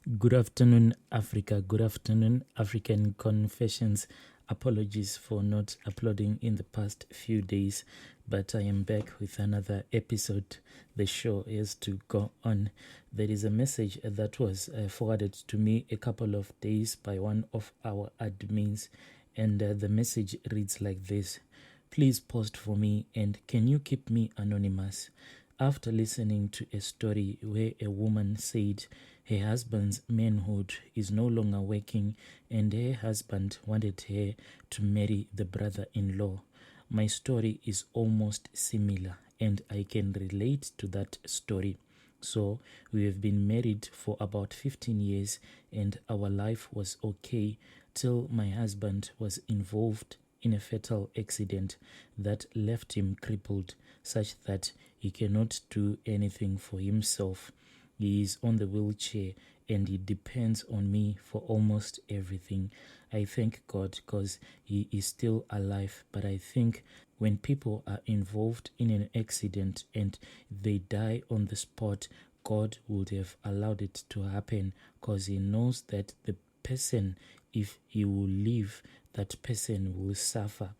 Good afternoon, Africa. Good afternoon, African Confessions. Apologies for not uploading in the past few days, but I am back with another episode. The show is to go on. There is a message that was forwarded to me a couple of days by one of our admins, and the message reads like this. Please post for me, and can you keep me anonymous? After listening to a story where a woman said her husband's manhood is no longer working and her husband wanted her to marry the brother-in-law, my story is almost similar and I can relate to that story. So we have been married for about 15 years and our life was okay till my husband was involved in a fatal accident that left him crippled such that he cannot do anything for himself. He is on the wheelchair and he depends on me for almost everything. I thank God because he is still alive, but I think when people are involved in an accident and they die on the spot, God would have allowed it to happen because he knows that the person, if he will live, that person will suffer.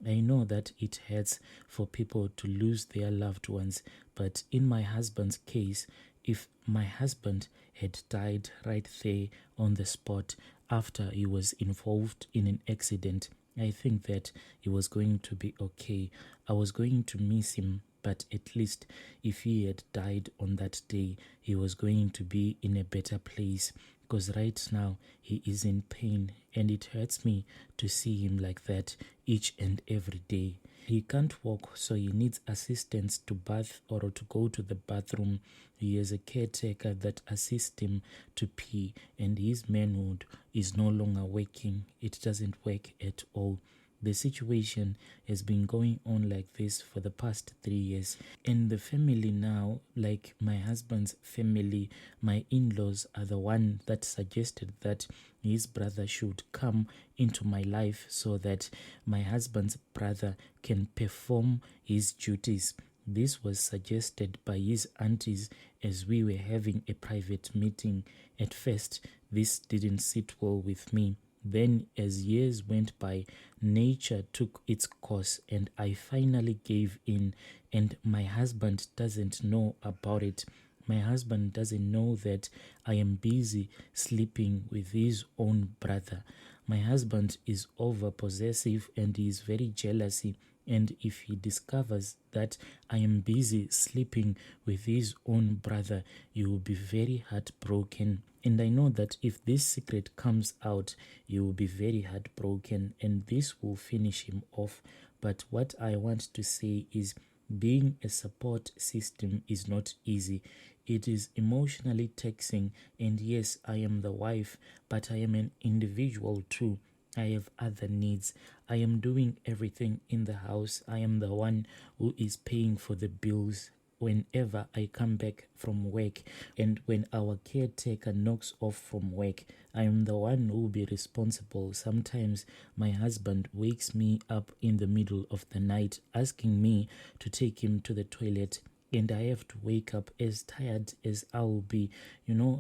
I know that it hurts for people to lose their loved ones, but in my husband's case, if my husband had died right there on the spot after he was involved in an accident, I think that he was going to be okay. I was going to miss him, but at least if he had died on that day, he was going to be in a better place. Because right now he is in pain and it hurts me to see him like that each and every day. He can't walk, so he needs assistance to bath or to go to the bathroom. He has a caretaker that assists him to pee, and his manhood is no longer working. It doesn't work at all. The situation has been going on like this for the past 3 years. And the family now, like my husband's family, my in-laws are the one that suggested that his brother should come into my life so that my husband's brother can perform his duties. This was suggested by his aunties as we were having a private meeting. At first, this didn't sit well with me. Then, as years went by, nature took its course and I finally gave in, and my husband doesn't know about it. My husband doesn't know that I am busy sleeping with his own brother. My husband is over possessive and he is very jealousy. And if he discovers that I am busy sleeping with his own brother, he will be very heartbroken. And I know that if this secret comes out, he will be very heartbroken and this will finish him off. But what I want to say is being a support system is not easy. It is emotionally taxing, and yes, I am the wife, but I am an individual too. I have other needs. I am doing everything in the house. I am the one who is paying for the bills whenever I come back from work, and when our caretaker knocks off from work, I am the one who will be responsible. Sometimes my husband wakes me up in the middle of the night asking me to take him to the toilet, and I have to wake up as tired as I will be.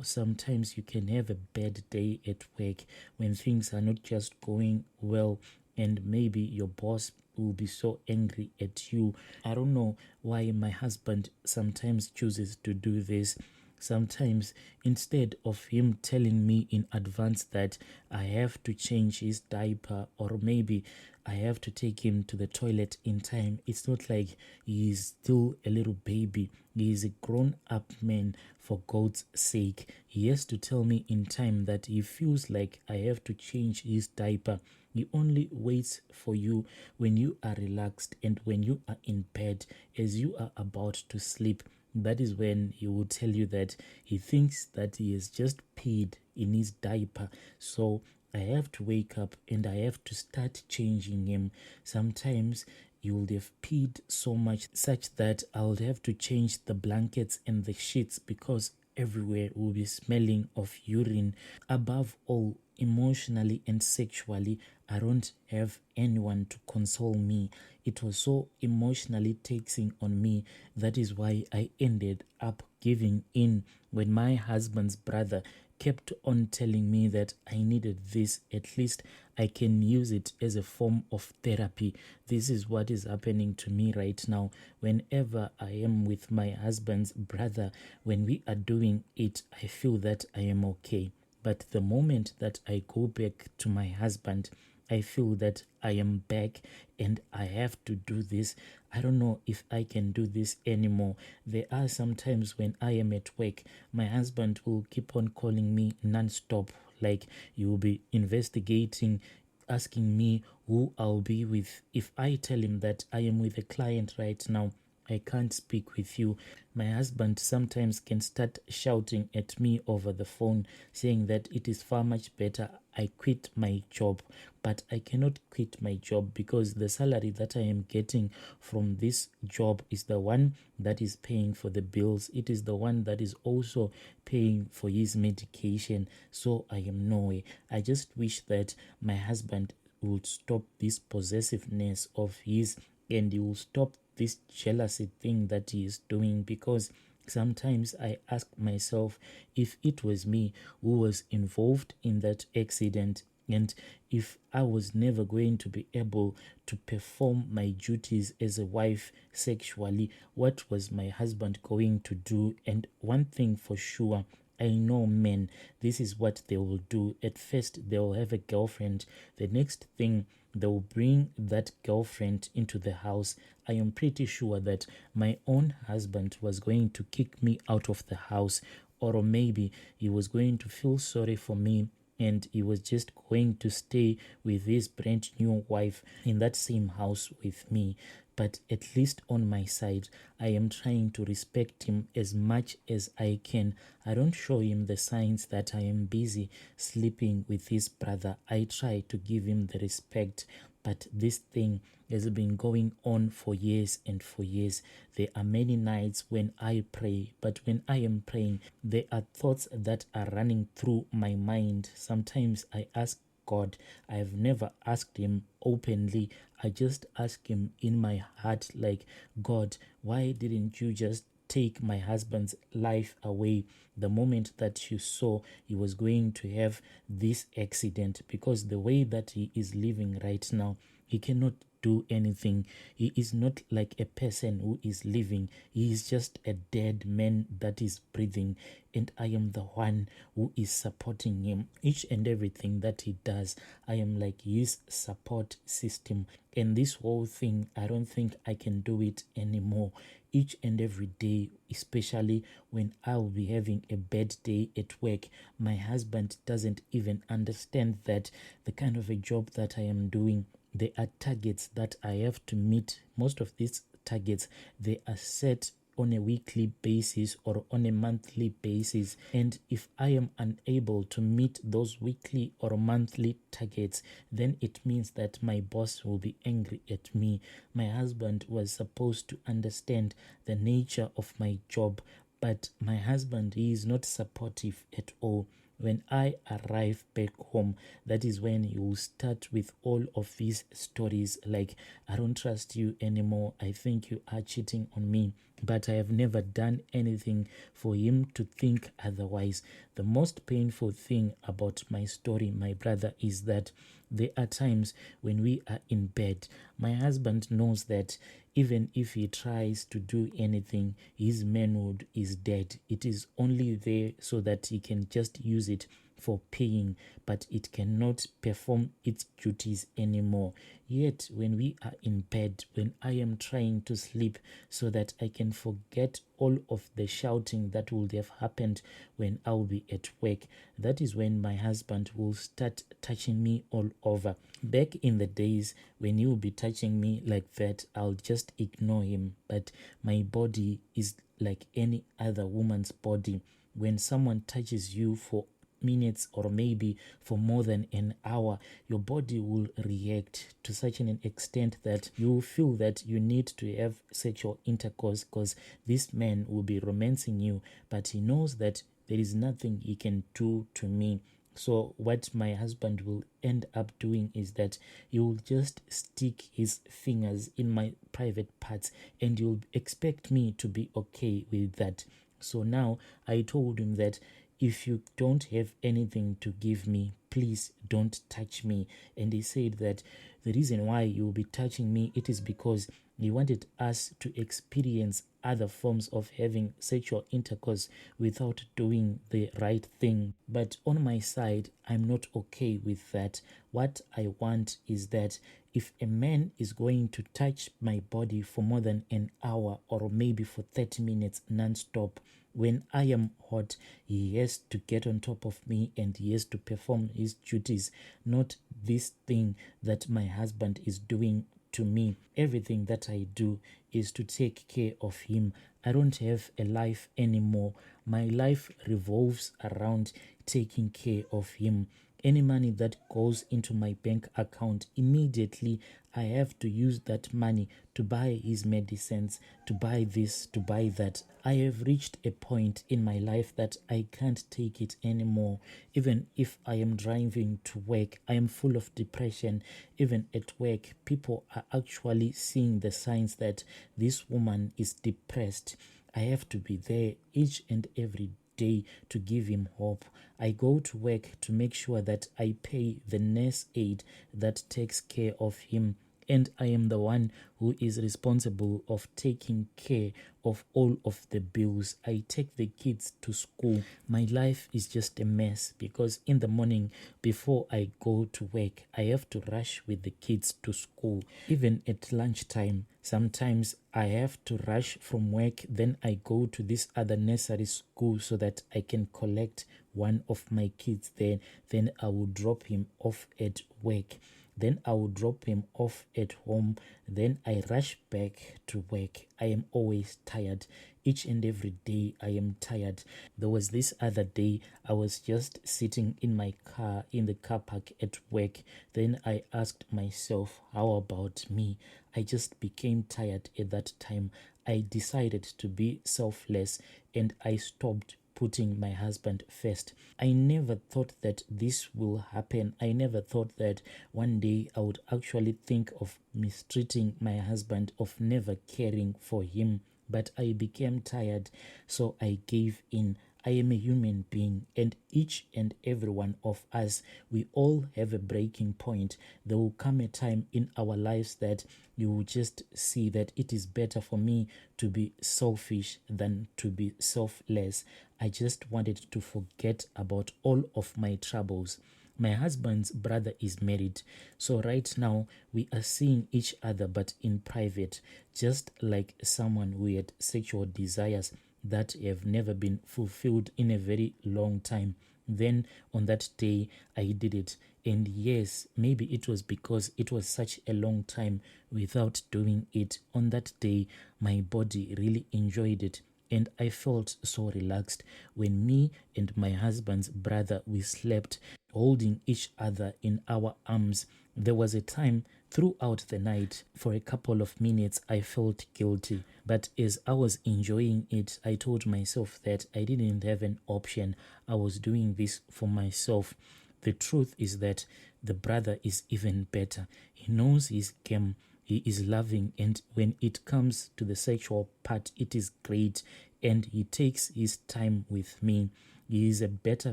Sometimes you can have a bad day at work when things are not just going well, and maybe your boss will be so angry at you. I don't know why my husband sometimes chooses to do this. Sometimes, instead of him telling me in advance that I have to change his diaper or maybe I have to take him to the toilet in time, it's not like he is still a little baby. He is a grown-up man, for God's sake. He has to tell me in time that he feels like I have to change his diaper. He only waits for you when you are relaxed and when you are in bed, as you are about to sleep. That is when he will tell you that he thinks that he has just peed in his diaper. So I have to wake up and I have to start changing him. Sometimes you would have peed so much such that I would have to change the blankets and the sheets because everywhere will be smelling of urine. Above all, emotionally and sexually, I don't have anyone to console me. It was so emotionally taxing on me. That is why I ended up giving in when my husband's brother kept on telling me that I needed this. At least I can use it as a form of therapy. This is what is happening to me right now. Whenever I am with my husband's brother, when we are doing it, I feel that I am okay. But the moment that I go back to my husband, I feel that I am back and I have to do this. I don't know if I can do this anymore. There are some times when I am at work, my husband will keep on calling me non-stop. Like, you will be investigating, asking me who I'll be with. If I tell him that I am with a client right now, I can't speak with you. My husband sometimes can start shouting at me over the phone, saying that it is far much better I quit my job. But I cannot quit my job because the salary that I am getting from this job is the one that is paying for the bills. It is the one that is also paying for his medication. So I am no way. I just wish that my husband would stop this possessiveness of his, and he will stop this jealousy thing that he is doing, because sometimes I ask myself, if it was me who was involved in that accident, and if I was never going to be able to perform my duties as a wife sexually, what was my husband going to do? And one thing for sure, I know men, this is what they will do. At first, they will have a girlfriend. The next thing, they will bring that girlfriend into the house. I am pretty sure that my own husband was going to kick me out of the house, or maybe he was going to feel sorry for me and he was just going to stay with his brand new wife in that same house with me. But at least on my side, I am trying to respect him as much as I can. I don't show him the signs that I am busy sleeping with his brother. I try to give him the respect. But this thing has been going on for years and for years. There are many nights when I pray, but when I am praying, there are thoughts that are running through my mind. Sometimes I ask God. I have never asked him openly. I just ask him in my heart, like, God, why didn't you just take my husband's life away the moment that you saw he was going to have this accident? Because the way that he is living right now, he cannot do anything. He is not like a person who is living. He is just a dead man that is breathing, and I am the one who is supporting him. Each and everything that he does, I am like his support system. And this whole thing, I don't think I can do it anymore. Each and every day, especially when I'll be having a bad day at work, my husband doesn't even understand that the kind of a job that I am doing, there are targets that I have to meet. Most of these targets, they are set on a weekly basis or on a monthly basis, and if I am unable to meet those weekly or monthly targets, then it means that my boss will be angry at me. My husband was supposed to understand the nature of my job, but my husband, he is not supportive at all. When I arrive back home, that is when he will start with all of these stories like, I don't trust you anymore. I think you are cheating on me. But I have never done anything for him to think otherwise. The most painful thing about my story, my brother, is that there are times when we are in bed. My husband knows that even if he tries to do anything, his manhood is dead. It is only there so that he can just use it for paying, but it cannot perform its duties anymore. Yet when we are in bed, when I am trying to sleep so that I can forget all of the shouting that would have happened when I'll be at work, that is when my husband will start touching me all over. Back in the days when he will be touching me like that, I'll just ignore him. But my body is like any other woman's body. When someone touches you for minutes or maybe for more than an hour, your body will react to such an extent that you feel that you need to have sexual intercourse because this man will be romancing you, but he knows that there is nothing he can do to me. So what my husband will end up doing is that he will just stick his fingers in my private parts and he'll expect me to be okay with that. So now I told him that if you don't have anything to give me, please don't touch me. And he said that the reason why you will be touching me, it is because he wanted us to experience other forms of having sexual intercourse without doing the right thing. But on my side, I'm not okay with that. What I want is that if a man is going to touch my body for more than an hour or maybe for 30 minutes non-stop, when I am hot, he has to get on top of me and he has to perform his duties, not this thing that my husband is doing to me. Everything that I do is to take care of him. I don't have a life anymore. My life revolves around taking care of him. Any money that goes into my bank account, immediately I have to use that money to buy his medicines, to buy this, to buy that. I have reached a point in my life that I can't take it anymore. Even if I am driving to work, I am full of depression. Even at work, people are actually seeing the signs that this woman is depressed. I have to be there each and every day to give him hope. I go to work to make sure that I pay the nurse aide that takes care of him, and I am the one who is responsible of taking care of all of the bills. I take the kids to school. My life is just a mess because in the morning before I go to work, I have to rush with the kids to school. Even at lunchtime, sometimes I have to rush from work, then I go to this other nursery school so that I can collect one of my kids there. Then I will drop him off at work. Then I will drop him off at home. Then I rush back to work. I am always tired. Each and every day I am tired. There was this other day I was just sitting in my car in the car park at work. Then I asked myself, how about me? I just became tired at that time. I decided to be selfless and I stopped putting my husband first. I never thought that this will happen. I never thought that one day I would actually think of mistreating my husband, of never caring for him. But I became tired, so I gave in. I am a human being, and each and every one of us, we all have a breaking point. There will come a time in our lives that you will just see that it is better for me to be selfish than to be selfless. I just wanted to forget about all of my troubles. My husband's brother is married, so right now we are seeing each other but in private, just like someone who had sexual desires that have never been fulfilled in a very long time. Then on that day I did it, and yes, maybe it was because it was such a long time without doing it. On that day my body really enjoyed it, and I felt so relaxed when me and my husband's brother, we slept holding each other in our arms. There was a time throughout the night, for a couple of minutes, I felt guilty. But as I was enjoying it, I told myself that I didn't have an option. I was doing this for myself. The truth is that the brother is even better. He knows his game. He is loving, and when it comes to the sexual part, it is great, and he takes his time with me. He is a better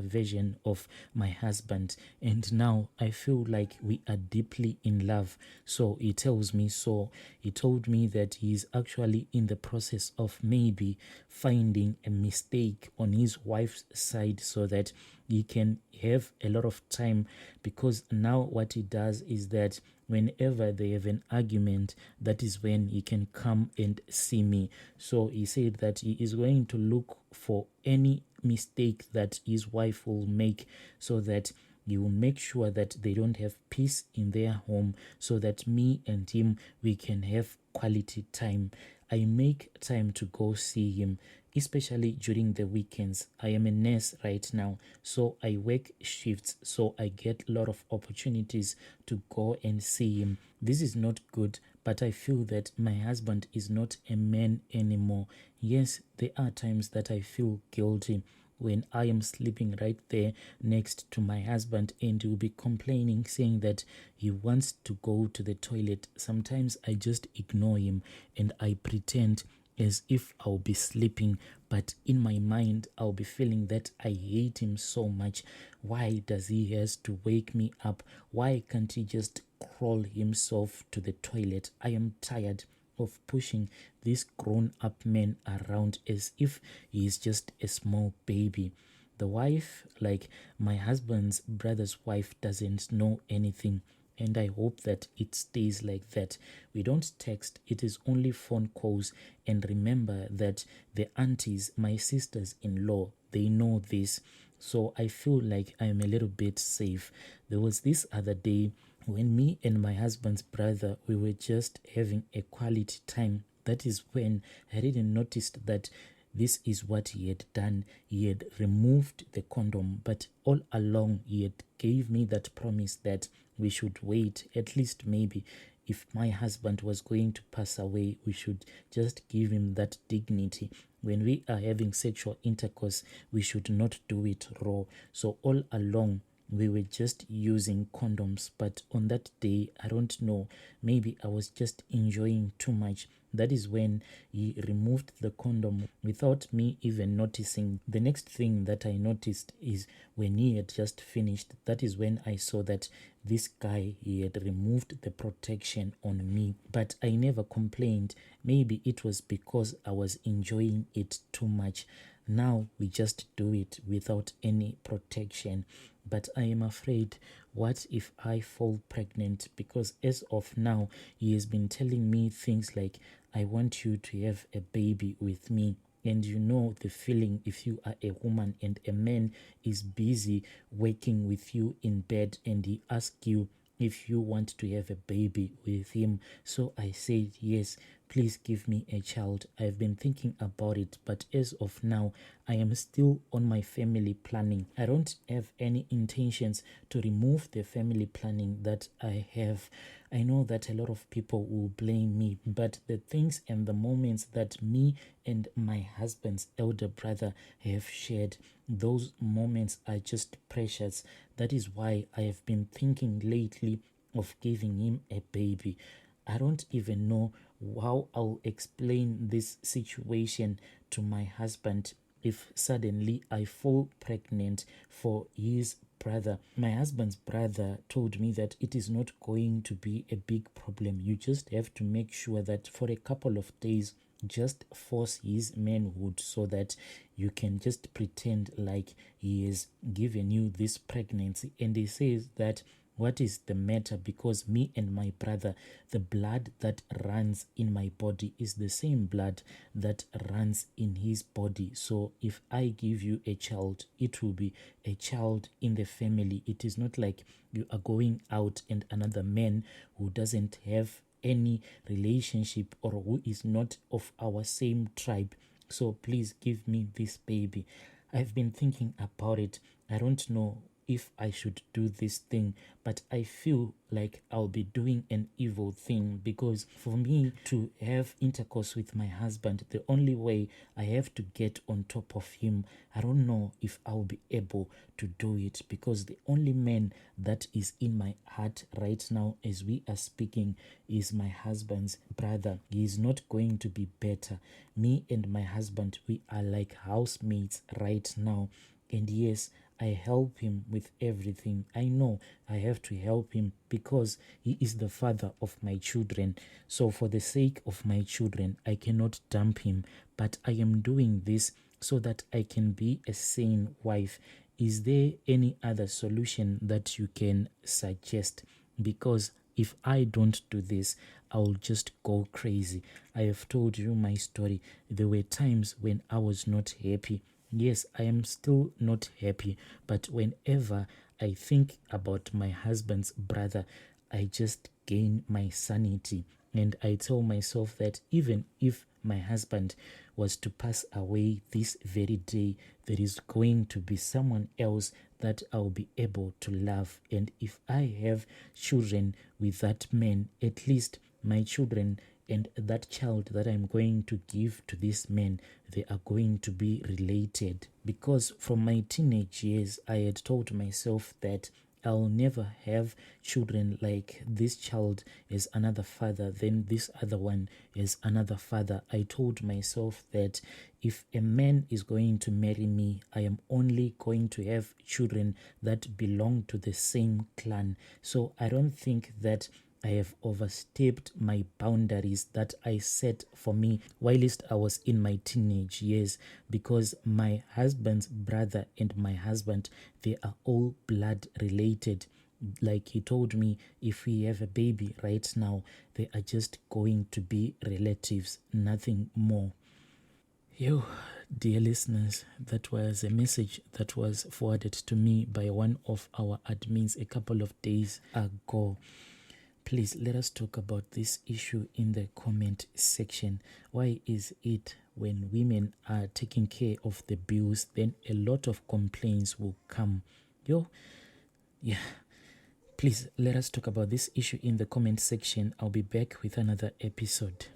version of my husband, and now I feel like we are deeply in love. So he tells me so. He told me that he is actually in the process of maybe finding a mistake on his wife's side so that he can have a lot of time, because now what he does is that whenever they have an argument, that is when he can come and see me. So he said that he is going to look for any mistake that his wife will make so that he will make sure that they don't have peace in their home, so that me and him, we can have quality time. I make time to go see him, especially during the weekends. I am a nurse right now, so I work shifts, so I get a lot of opportunities to go and see him. This is not good, but I feel that my husband is not a man anymore. Yes, there are times that I feel guilty when I am sleeping right there next to my husband and he will be complaining, saying that he wants to go to the toilet. Sometimes I just ignore him and I pretend as if I'll be sleeping, but in my mind I'll be feeling that I hate him so much. Why does he has to wake me up? Why can't he just crawl himself to the toilet? I am tired of pushing this grown-up man around as if he is just a small baby. The wife, like my husband's brother's wife, doesn't know anything, and I hope that it stays like that. We don't text, it is only phone calls. And remember that the aunties, my sisters-in-law, they know this, so I feel like I'm a little bit safe. There was this other day when me and my husband's brother, we were just having a quality time. That is when I didn't notice that this is what he had done. He had removed the condom, but all along he had gave me that promise that we should wait, at least maybe if my husband was going to pass away, we should just give him that dignity. When we are having sexual intercourse, we should not do it raw. So all along we were just using condoms, but on that day, I don't know, maybe I was just enjoying too much. That is when he removed the condom without me even noticing. The next thing that I noticed is when he had just finished, that is when I saw that this guy, he had removed the protection on me. But I never complained. Maybe it was because I was enjoying it too much. Now we just do it without any protection. But I am afraid, what if I fall pregnant? Because as of now, he has been telling me things like, I want you to have a baby with me. And you know the feeling if you are a woman and a man is busy working with you in bed and he asks you if you want to have a baby with him. So I said, yes, please give me a child. I've been thinking about it, but as of now, I am still on my family planning. I don't have any intentions to remove the family planning that I have. I know that a lot of people will blame me, but the things and the moments that me and my husband's elder brother have shared, those moments are just precious. That is why I have been thinking lately of giving him a baby. I don't even know how I'll explain this situation to my husband if suddenly I fall pregnant for his brother. My husband's brother told me that it is not going to be a big problem. You just have to make sure that for a couple of days, just force his manhood so that you can just pretend like he has given you this pregnancy. And he says that what is the matter? Because me and my brother, the blood that runs in my body is the same blood that runs in his body. So if I give you a child, it will be a child in the family. It is not like you are going out and another man who doesn't have any relationship or who is not of our same tribe. So please give me this baby. I've been thinking about it. I don't know if I should do this thing, but I feel like I'll be doing an evil thing, because for me to have intercourse with my husband, the only way I have to get on top of him. I don't know if I'll be able to do it, because the only man that is in my heart right now as we are speaking is my husband's brother. He is not going to be better. Me and my husband, we are like housemates right now. And yes, I help him with everything. I know I have to help him because he is the father of my children. So for the sake of my children, I cannot dump him. But I am doing this so that I can be a sane wife. Is there any other solution that you can suggest? Because if I don't do this, I'll just go crazy. I have told you my story. There were times when I was not happy. Yes, I am still not happy, but whenever I think about my husband's brother, I just gain my sanity. And I tell myself that even if my husband was to pass away this very day, there is going to be someone else that I'll be able to love. And if I have children with that man, at least my children and that child that I'm going to give to this man, they are going to be related. Because from my teenage years, I had told myself that I'll never have children like this child is another father, then this other one is another father. I told myself that if a man is going to marry me, I am only going to have children that belong to the same clan. So I don't think that I have overstepped my boundaries that I set for me whilst I was in my teenage years, because my husband's brother and my husband, they are all blood related. Like he told me, if we have a baby right now, they are just going to be relatives, nothing more. Yo, dear listeners, that was a message that was forwarded to me by one of our admins a couple of days ago. Please let us talk about this issue in the comment section. Why is it when women are taking care of the bills, then a lot of complaints will come? Yeah. Please let us talk about this issue in the comment section. I'll be back with another episode.